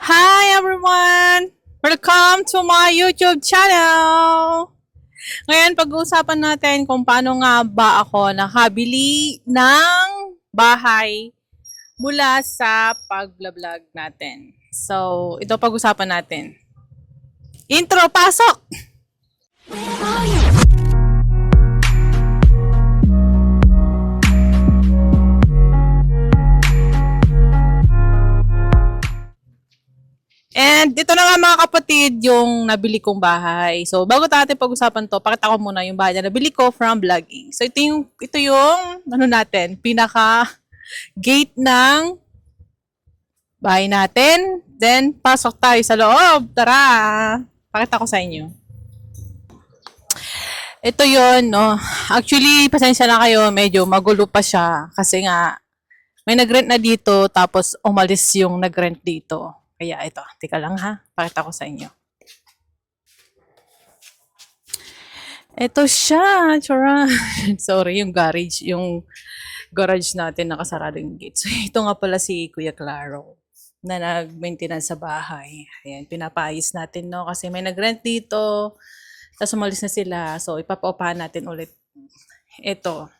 Hi everyone! Welcome to my YouTube channel! Ngayon pag-uusapan natin kung paano nga ba ako nakabili ng bahay mula sa pag-vlog natin. So, ito pag-usapan natin. Intro, pasok! And ito na nga mga kapatid yung nabili kong bahay. So bago natin pag-usapan to, pakita ko muna yung bahay na nabili ko from vlogging. So ito yung ano natin, pinaka gate ng bahay natin. Then pasok tayo sa loob. Tara! Pakita ko sa inyo. Ito yun, no. Actually, pasensya na kayo, medyo magulo pa siya kasi nga may nag-rent na dito tapos umalis yung nag-rent dito. Kaya ito, tika lang ha, pakita ko sa inyo. Ito siya, tsura. Sorry, yung garage natin nakasarado yung gate. So, ito nga pala si Kuya Claro na nag-maintenance sa bahay. Ayan, pinapaayos natin, no? Kasi may nag-rent dito, tapos umalis na sila. So, ipapaupahan natin ulit. Ito.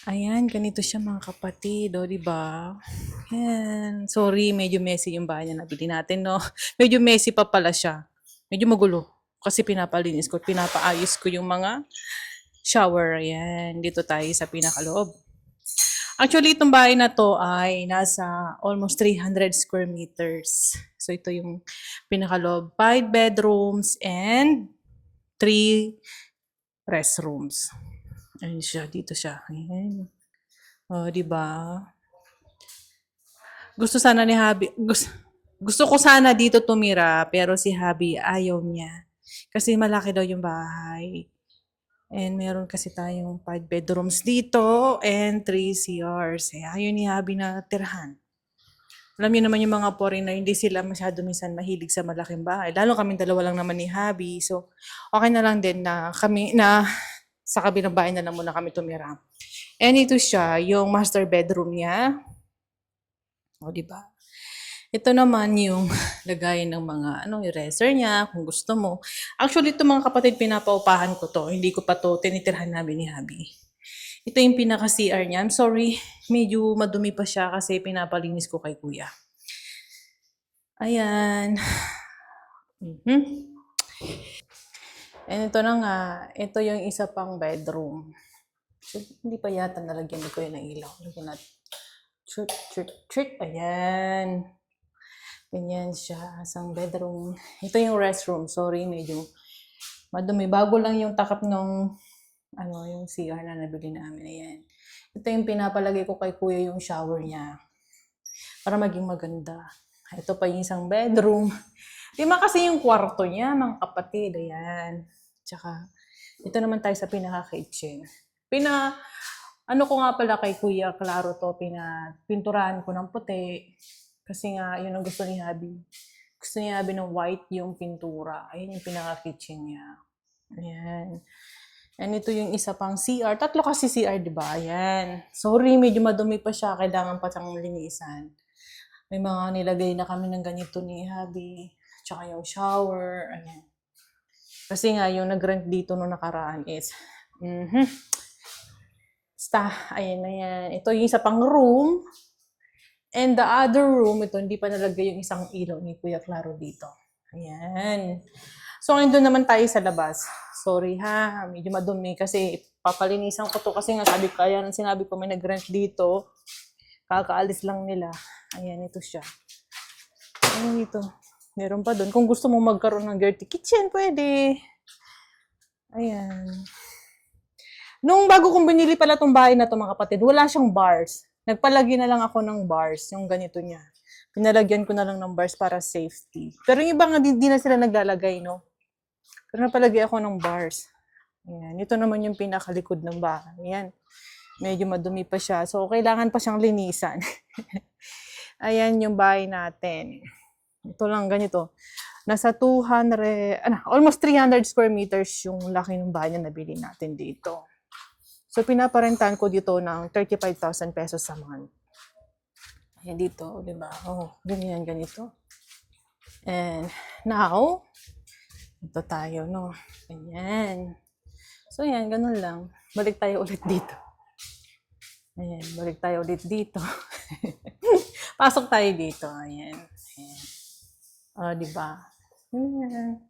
Ayan, ganito siya mga kapatid, o, diba? Ayan. Sorry, medyo messy yung bahay na nabili natin, no? Medyo messy pa pala siya. Medyo magulo. Kasi pinapalinis ko, pinapaayos ko yung mga shower. Ayan, dito tayo sa pinakaloob. Actually, itong bahay na to ay nasa almost 300 square meters. So, ito yung pinakaloob. 5 bedrooms and 3 restrooms. Ayun siya, dito siya. Ayan. O, diba? Gusto sana ni Habi, gusto ko sana dito tumira, pero si Habi ayaw niya. Kasi malaki daw yung bahay. And meron kasi tayong 5 bedrooms dito and 3 CRs. Eh, ayaw ni Habi na tirahan. Alam niyo naman yung mga foreigner, hindi sila masyado minsan mahilig sa malaking bahay. Lalo kaming dalawa lang naman ni Habi. So, okay na lang din na kami na sa kabilang bahay na lang muna kami tumira. And ito siya, yung master bedroom niya. O, diba? Ito naman yung lagayan ng mga, yung eraser niya, kung gusto mo. Actually, ito mga kapatid, pinapaupahan ko to. Hindi ko pa to tinitirhan namin ni Habi. Ito yung pinaka-CR niya. I'm sorry, medyo madumi pa siya kasi pinapalinis ko kay kuya. Ayan. And ito na nga, ito yung isa pang bedroom. So, hindi pa yata nalagyan ko yun ng ilaw. Lagyan natin. Chut. Ayan. Ganyan siya. Isang bedroom. Ito yung restroom. Sorry, medyo madumi. Bago lang yung takap ng yung CR na nabili namin. Ayan. Ito yung pinapalagay ko kay kuya yung shower niya. Para maging maganda. Ito pa yung isang bedroom. Lima kasi yung kwarto niya, mga kapatid. Ayan. Tsaka, ito naman tayo sa pinaka-kitchen. Ano ko nga pala kay Kuya Claro to, pininturahan ko ng puti. Kasi nga, yun ang gusto ni Habi. Gusto ni Habi ng white yung pintura. Ayan yung pinaka-kitchen niya. Ayan. And ito yung isa pang CR. Tatlo kasi CR, di ba? Ayan. Sorry, medyo madumi pa siya. Kailangan pa siyang linisan. May mga nilagay na kami ng ganito ni Habi. Tsaka yung shower. Ayan. Kasi nga, yung nag-rent dito no nakaraan is, ayan na yan. Ito yung isa pang room. And the other room, ito, hindi pa nalagay yung isang ilaw ni Kuya Claro dito. Ayan. So, ngayon doon naman tayo sa labas. Sorry ha, medyo madumi kasi papalinisan ko to kasi nga sinabi ko may nag-rent dito. Kakaalis lang nila. Ayan, ito siya. Ayan dito. Meron pa doon. Kung gusto mo magkaroon ng dirty kitchen, pwede. Ayan. Nung bago kong binili pala tong bahay na to mga kapatid, wala siyang bars. Nagpalagay na lang ako ng bars, yung ganito niya. Pinalagyan ko na lang ng bars para safety. Pero yung iba nga, di na sila naglalagay, no? Pero napalagay ako ng bars. Ayan. Ito naman yung pinakalikod ng bahay. Ayan. Medyo madumi pa siya. So, kailangan pa siyang linisan. Ayan yung bahay natin. Ito lang, ganito. Nasa almost 300 square meters yung laki ng bahay na nabili natin dito. So, pinaparentahan ko dito ng 35,000 pesos a month. Ayan dito, di ba? Oh, ganyan, ganito. And now, ito tayo, no? Ayan. So, yan, ganun lang. Balik tayo ulit dito. Ayan, balik tayo ulit dito. Pasok tayo dito. Ayan. Ayan. Di ba? Ayan.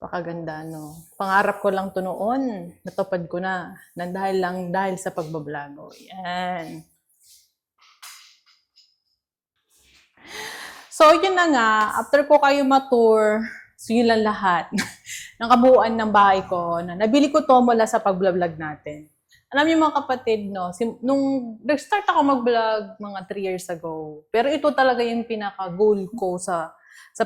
Pakaganda, no? Pangarap ko lang to noon. Natupad ko na. Dahil sa pagbablago. Ayan. So, yun na nga. After ko kayo ma-tour, so yun lang lahat. ng kabuuan ng bahay ko na nabili ko to mula sa pag-vlog natin. Alam niyo mga kapatid, no, nung nag-start ako mag-vlog mga 3 years ago, pero ito talaga yung pinaka-goal ko sa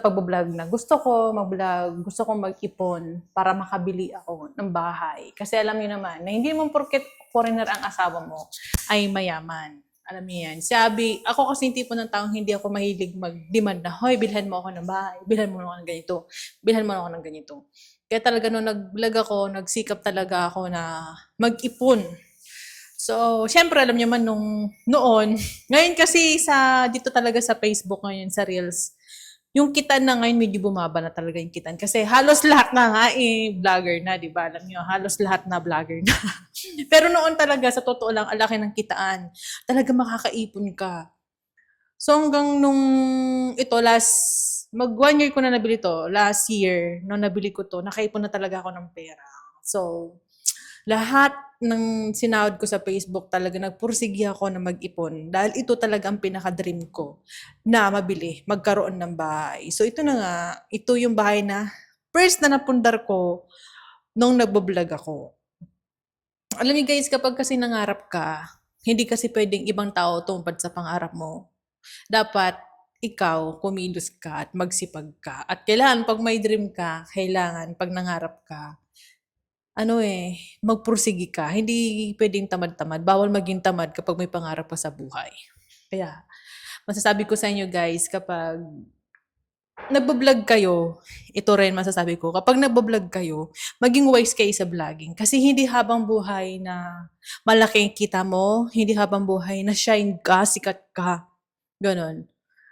pag-vlog na gusto ko mag-vlog, gusto ko mag-ipon para makabili ako ng bahay. Kasi alam niyo naman na hindi mo porket foreigner ang asawa mo ay mayaman. Alam niyo yan. Sabi, ako kasi yung tipo ng taong hindi ako mahilig mag-demand na, hoy, bilhan mo ako ng bahay, bilhan mo ako ng ganito, bilhan mo ako ng ganito. Kaya talaga nung nag-vlog ako, nagsikap talaga ako na mag-ipon. So, syempre alam niyo man noon, ngayon kasi dito talaga sa Facebook ngayon, sa Reels, yung kitaan na ngayon medyo bumaba na talaga yung kitaan. Kasi halos lahat na nga vlogger na, di ba? Alam niyo, halos lahat na vlogger na. Pero noon talaga, sa totoo lang, ang laki ng kitaan. Talaga makakaipon ka. So hanggang nung ito mag 1 year ko na nabili to, last year, nung nabili ko to, nakaipon na talaga ako ng pera. So, lahat ng sinahod ko sa Facebook talaga nagpursigi ako na mag-ipon dahil ito talaga ang pinaka-dream ko na mabili, magkaroon ng bahay. So ito na nga, ito yung bahay na first na napundar ko nung nagbo-vlog ako. Alam niyo guys, kapag kasi nangarap ka, hindi kasi pwedeng ibang tao tumupad sa pangarap mo. Dapat ikaw kumilos ka at magsipag ka. At kailangan pag may dream ka, kailangan pag nangarap ka, magpursigi ka. Hindi pwedeng tamad-tamad. Bawal maging tamad kapag may pangarap ka sa buhay. Kaya, masasabi ko sa inyo guys, kapag nagbablog kayo, ito rin masasabi ko, kapag nagbablog kayo, maging wise kayo sa vlogging. Kasi hindi habang buhay na malaking kita mo, hindi habang buhay na shine ka, sikat ka. Ganon.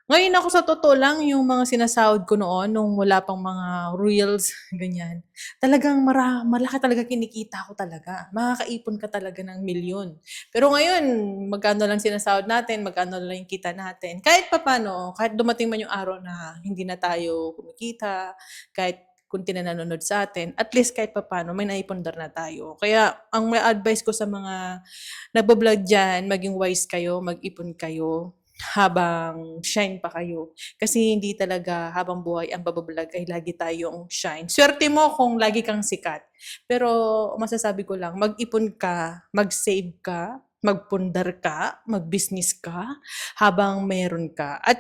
Ngayon ako sa totoo lang, yung mga sinasahod ko noon, nung wala pang mga reels, ganyan. Talagang malaki talaga kinikita ko talaga. Makakaipon ka talaga ng milyon. Pero ngayon, magkano lang sinasahod natin, magkano lang yung kita natin. Kahit papano, kahit dumating man yung araw na hindi na tayo kumikita, kahit kunti na nanonood sa atin, at least kahit papano, may naipundar na tayo. Kaya, ang may advice ko sa mga nagbablog dyan, maging wise kayo, mag-ipon kayo, habang shine pa kayo. Kasi hindi talaga habang buhay ang babablog ay lagi tayong shine. Swerte mo kung lagi kang sikat. Pero masasabi ko lang, mag-ipon ka, mag-save ka, magpundar ka, mag-business ka habang meron ka. At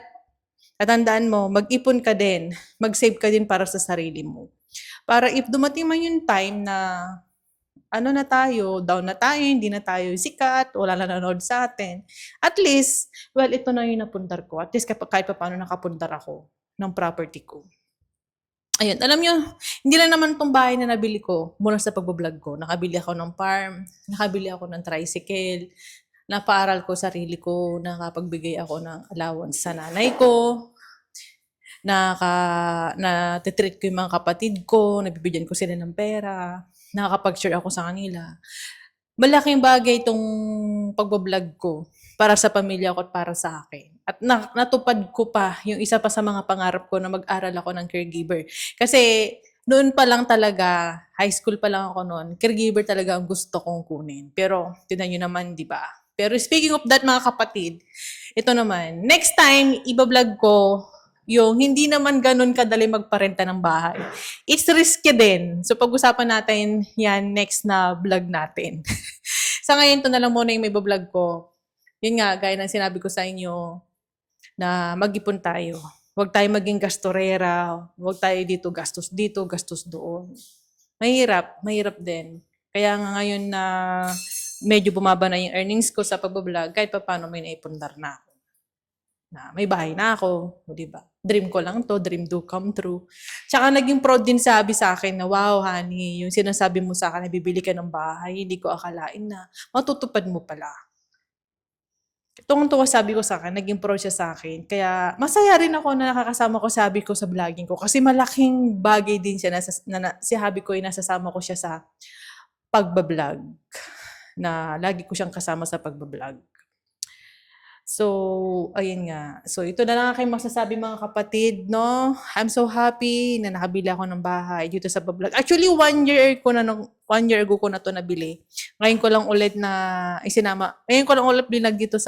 tandaan mo, mag-ipon ka din, mag-save ka din para sa sarili mo. Para if dumating man yung time na down na tayo, hindi na tayo sikat, wala na nanonood sa atin. At least, well, ito na yung napundar ko. At least kahit pa paano nakapundar ako ng property ko. Ayun, alam nyo, hindi lang naman tong bahay na nabili ko mula sa pagbablog ko. Nakabili ako ng farm, nakabili ako ng tricycle, napaaral ko sarili ko, nakapagbigay ako ng allowance sa nanay ko, na-treat ko yung mga kapatid ko, nabibigyan ko sila ng pera, nakakapag-share ako sa kanila. Malaking bagay itong pagbablog ko para sa pamilya ko at para sa akin. At natupad ko pa yung isa pa sa mga pangarap ko na mag-aral ako ng caregiver. Kasi noon pa lang talaga, high school pa lang ako noon, caregiver talaga ang gusto kong kunin. Pero tinan nyo naman, di ba? Pero speaking of that mga kapatid, ito naman, next time, ibablog ko yung hindi naman ganun kadali magparenta ng bahay. It's risky din. So pag-usapan natin yan next na vlog natin. Sa ngayon, ito na lang muna yung may vlog ko. Yun nga, gaya ng sinabi ko sa inyo, na mag-ipon tayo. Huwag tayo maging gastorera. Huwag tayo dito, gastos doon. Mahirap din. Kaya nga ngayon na medyo bumaba na yung earnings ko sa pag-vlog, kahit pa paano may naipundar na ako. Na may bahay na ako, di ba? Dream ko lang to, dream do come true. Tsaka naging proud din sabi sa akin na, wow, honey, yung sinasabi mo sa akin na bibili ka ng bahay, hindi ko akalain na matutupad mo pala. tuwang-tuwa sabi ko sa akin, naging pro siya sa akin. Kaya masaya rin ako na nakakasama ko sabi ko sa vlogging ko. Kasi malaking bagay din siya si hubby ko ay nasasama ko siya sa pagbablog. Na lagi ko siyang kasama sa pagbablog. So, ayun nga. So, ito na lang aking masasabi mga kapatid, no? I'm so happy na nakabili ako ng bahay dito sa pagbablog. Actually, 1 year ago ko na to nabili. Ngayon ko lang ulit na ngayon ko lang ulit binag dito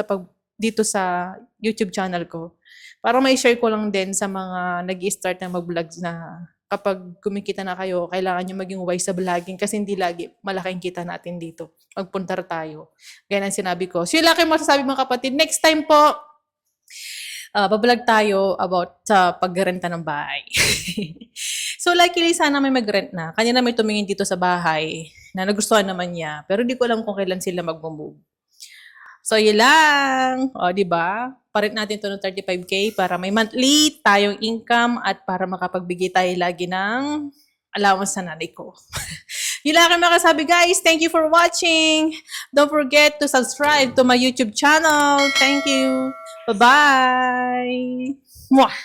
sa YouTube channel ko. Para may share ko lang din sa mga nag-i-start na mag-vlog na kapag kumikita na kayo, kailangan nyo maging wise sa vlogging kasi hindi lagi malaking kita natin dito. Magpuntar tayo. Ganyan ang sinabi ko. So yun lang kayo masasabi mga kapatid. Next time po, bablog tayo about sa pagrenta ng bahay. So likely sana may mag-rent na. Kanina may tumingin dito sa bahay na nagustuhan naman niya. Pero di ko alam kung kailan sila mag-move. So, yun lang. O, di ba? Parit natin to ng 35K para may monthly tayong income at para makapagbigay tayo lagi ng allowance sa nanay ko. Yun lang ang makasabi, guys. Thank you for watching. Don't forget to subscribe to my YouTube channel. Thank you. Bye-bye. Mwah!